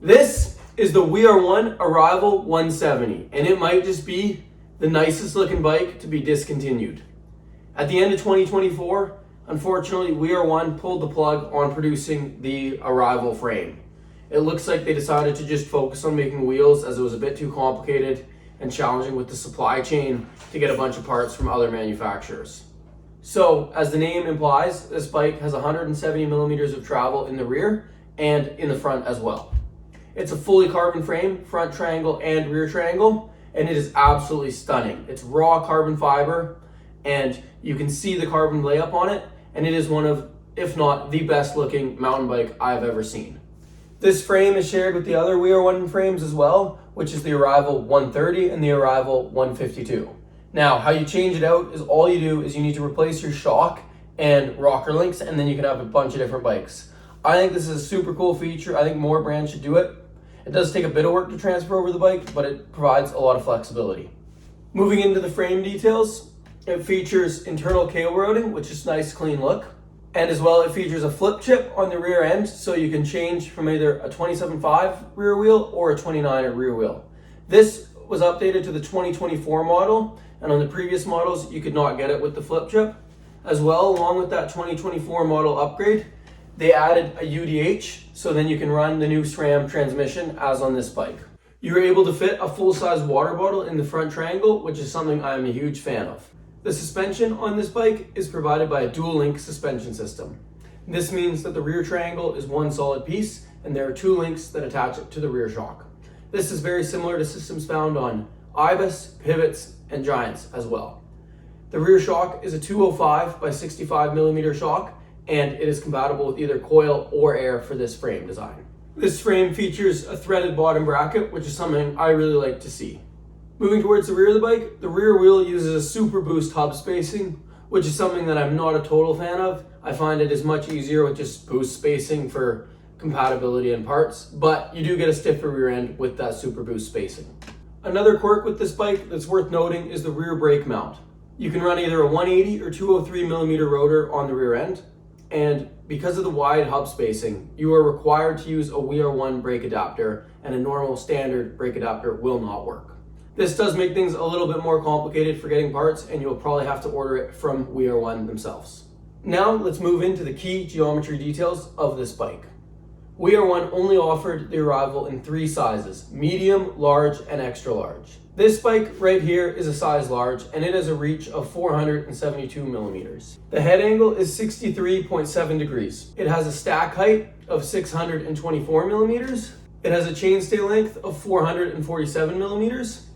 This is the WeAre1 Arrival 170, and it might just be the nicest looking bike to be discontinued. At the end of 2024, unfortunately, WeAre1 pulled the plug on producing the Arrival frame. It looks like they decided to just focus on making wheels as it was a bit too complicated and challenging with the supply chain to get a bunch of parts from other manufacturers. So, as the name implies, this bike has 170 millimeters of travel in the rear and in the front as well. It's a fully carbon frame, front triangle and rear triangle, and it is absolutely stunning. It's raw carbon fiber, and you can see the carbon layup on it, and it is one of, if not the best looking mountain bike I've ever seen. This frame is shared with the other WeAre1 frames as well, which is the Arrival 130 and the Arrival 152. Now, how you change it out is all you do is you need to replace your shock and rocker links, and then you can have a bunch of different bikes. I think this is a super cool feature. I think more brands should do it. It does take a bit of work to transfer over the bike, but it provides a lot of flexibility. Moving into the frame details, it features internal cable routing, which is a nice clean look. And as well, it features a flip chip on the rear end, so you can change from either a 27.5 rear wheel or a 29 rear wheel. This was updated to the 2024 model, and on the previous models, you could not get it with the flip chip. As well, along with that 2024 model upgrade, they added a UDH, so then you can run the new SRAM transmission as on this bike. You're able to fit a full-size water bottle in the front triangle, which is something I'm a huge fan of. The suspension on this bike is provided by a dual-link suspension system. This means that the rear triangle is one solid piece, and there are two links that attach it to the rear shock. This is very similar to systems found on Ibis, Pivots, and Giants as well. The rear shock is a 205 by 65 millimeter shock, and it is compatible with either coil or air for this frame design. This frame features a threaded bottom bracket, which is something I really like to see. Moving towards the rear of the bike, the rear wheel uses a Super Boost hub spacing, which is something that I'm not a total fan of. I find it is much easier with just boost spacing for compatibility and parts, but you do get a stiffer rear end with that Super Boost spacing. Another quirk with this bike that's worth noting is the rear brake mount. You can run either a 180 or 203 millimeter rotor on the rear end, and because of the wide hub spacing, you are required to use a WeAre1 brake adapter, and a normal standard brake adapter will not work. This does make things a little bit more complicated for getting parts, and you'll probably have to order it from WeAre1 themselves. Now let's move into the key geometry details of this bike. WeAre1 only offered the Arrival in three sizes: medium, large, and extra large. This bike right here is a size large, and it has a reach of 472 millimeters. The head angle is 63.7 degrees. It has a stack height of 624 millimeters. It has a chainstay length of 447 millimeters,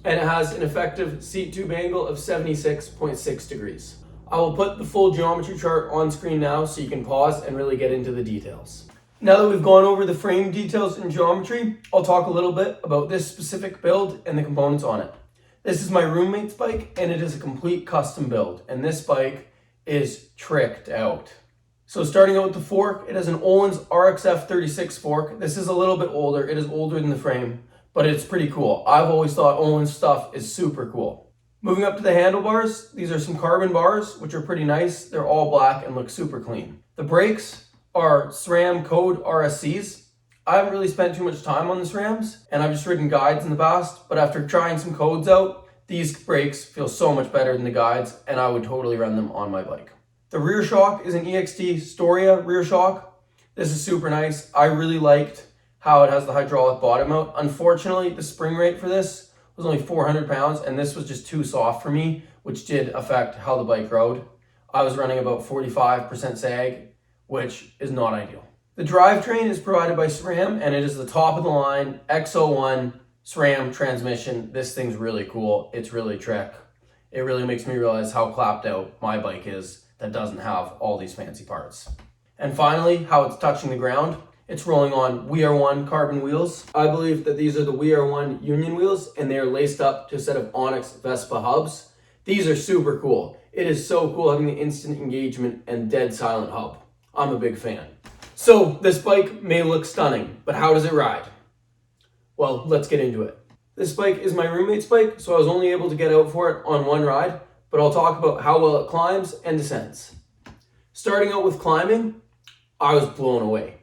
and it has an effective seat tube angle of 76.6 degrees. I will put the full geometry chart on screen now so you can pause and really get into the details. Now that we've gone over the frame details and geometry, I'll talk a little bit about this specific build and the components on it. This is my roommate's bike, and it is a complete custom build, and this bike is tricked out. So starting out with the fork, it has an Öhlins RXF 36 fork. This is a little bit older. It is older than the frame, but it's pretty cool. I've always thought Öhlins stuff is super cool. Moving up to the handlebars, these are some carbon bars, which are pretty nice. They're all black and look super clean. The brakes are SRAM code RSCs. I haven't really spent too much time on the SRAMs, and I've just ridden guides in the past, but after trying some codes out, these brakes feel so much better than the guides, and I would totally run them on my bike. The rear shock is an EXT Storia rear shock. This is super nice. I really liked how it has the hydraulic bottom mount. Unfortunately, the spring rate for this was only 400 pounds, and this was just too soft for me, which did affect how the bike rode. I was running about 45% sag, which is not ideal. The drivetrain is provided by SRAM, and it is the top of the line X01 SRAM transmission. This thing's really cool. It's really trick. It really makes me realize how clapped out my bike is that doesn't have all these fancy parts. And finally, how it's touching the ground. It's rolling on WeAre1 carbon wheels. I believe that these are the WeAre1 Union wheels, and they are laced up to a set of Onyx Vespa hubs. These are super cool. It is so cool having the instant engagement and dead silent hub. I'm a big fan. So this bike may look stunning, but how does it ride? Well, let's get into it. This bike is my roommate's bike, so I was only able to get out for it on one ride, but I'll talk about how well it climbs and descends. Starting out with climbing, I was blown away.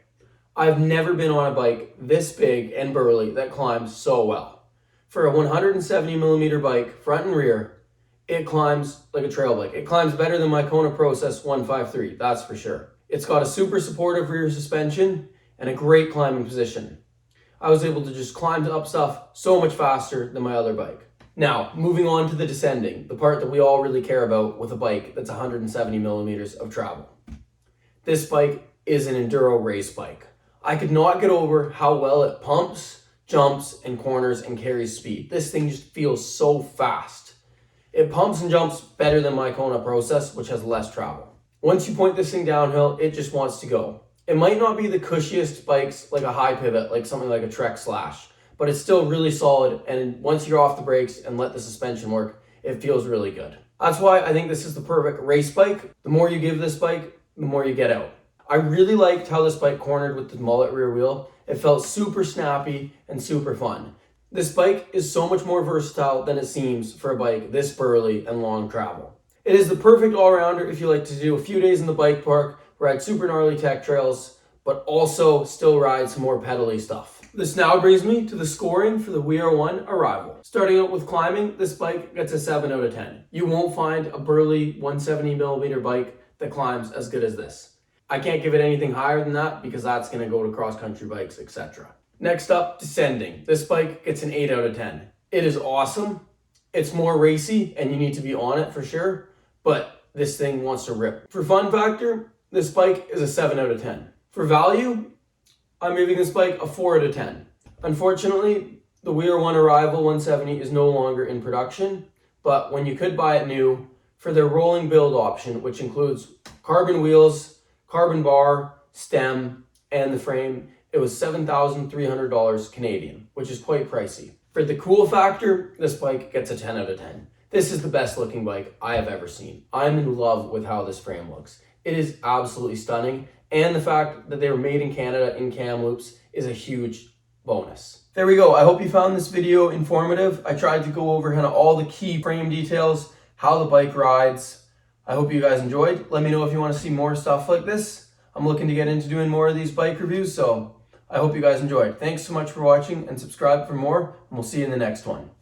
I've never been on a bike this big and burly that climbs so well. For a 170mm bike, front and rear, it climbs like a trail bike. It climbs better than my Kona Process 153, that's for sure. It's got a super supportive rear suspension and a great climbing position. I was able to just climb up stuff so much faster than my other bike. Now, moving on to the descending, the part that we all really care about with a bike that's 170mm of travel. This bike is an enduro race bike. I could not get over how well it pumps, jumps, and corners and carries speed. This thing just feels so fast. It pumps and jumps better than my Kona Process, which has less travel. Once you point this thing downhill, it just wants to go. It might not be the cushiest bikes like a high pivot, like something like a Trek Slash, but it's still really solid, and once you're off the brakes and let the suspension work, it feels really good. That's why I think this is the perfect race bike. The more you give this bike, the more you get out. I really liked how this bike cornered with the mullet rear wheel. It felt super snappy and super fun. This bike is so much more versatile than it seems for a bike this burly and long travel. It is the perfect all-rounder if you like to do a few days in the bike park, ride super gnarly tech trails, but also still ride some more pedally stuff. This now brings me to the scoring for the We Are One Arrival. Starting out with climbing, this bike gets a 7 out of 10. You won't find a burly 170mm bike that climbs as good as this. I can't give it anything higher than that because that's going to go to cross-country bikes, etc. Next up, descending. This bike gets an 8 out of 10. It is awesome. It's more racy and you need to be on it for sure, but this thing wants to rip. For fun factor, this bike is a 7 out of 10. For value, I'm giving this bike a 4 out of 10. Unfortunately, the We Are One Arrival 170 is no longer in production, but when you could buy it new, for their rolling build option, which includes carbon wheels, carbon bar, stem, and the frame, it was $7,300 Canadian, which is quite pricey. For the cool factor, this bike gets a 10 out of 10. This is the best looking bike I have ever seen. I'm in love with how this frame looks. It is absolutely stunning, and the fact that they were made in Canada in Kamloops is a huge bonus. There we go. I hope you found this video informative. I tried to go over kind of all the key frame details, how the bike rides. I hope you guys enjoyed. Let me know if you want to see more stuff like this. I'm looking to get into doing more of these bike reviews, so I hope you guys enjoyed. Thanks so much for watching, and subscribe for more, and we'll see you in the next one.